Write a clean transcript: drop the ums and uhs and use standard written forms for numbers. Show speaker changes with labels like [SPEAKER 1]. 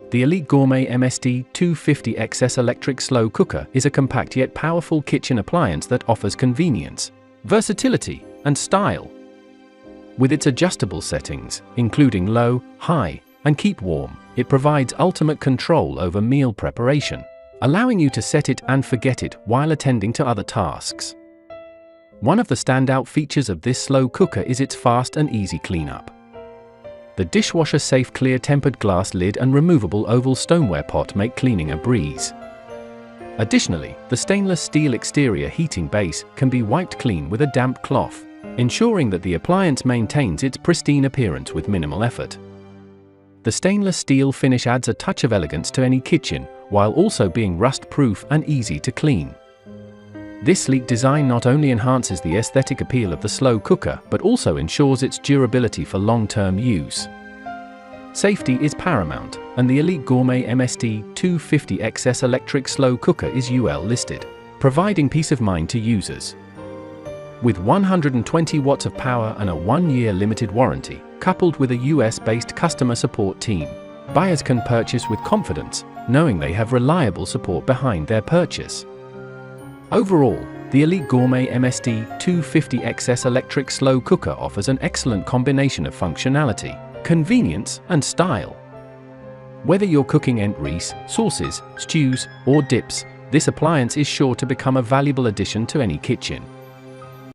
[SPEAKER 1] The Elite Gourmet MSD 250XS electric slow cooker is a compact yet powerful kitchen appliance that offers convenience, versatility, and style. With its adjustable settings, including low, high, and keep warm, it provides ultimate control over meal preparation, allowing you to set it and forget it while attending to other tasks. One of the standout features of this slow cooker is its fast and easy cleanup. The dishwasher-safe clear tempered glass lid and removable oval stoneware pot make cleaning a breeze. Additionally, the stainless steel exterior heating base can be wiped clean with a damp cloth, ensuring that the appliance maintains its pristine appearance with minimal effort. The stainless steel finish adds a touch of elegance to any kitchen, while also being rust-proof and easy to clean. This sleek design not only enhances the aesthetic appeal of the slow cooker, but also ensures its durability for long-term use. Safety is paramount, and the Elite Gourmet MSD 250XS electric slow cooker is UL listed, providing peace of mind to users. With 120 watts of power and a 1-year limited warranty, coupled with a US-based customer support team, buyers can purchase with confidence, knowing they have reliable support behind their purchase. Overall, the Elite Gourmet MSD 250XS electric slow cooker offers an excellent combination of functionality, convenience, and style. Whether you're cooking entries, sauces, stews, or dips, this appliance is sure to become a valuable addition to any kitchen.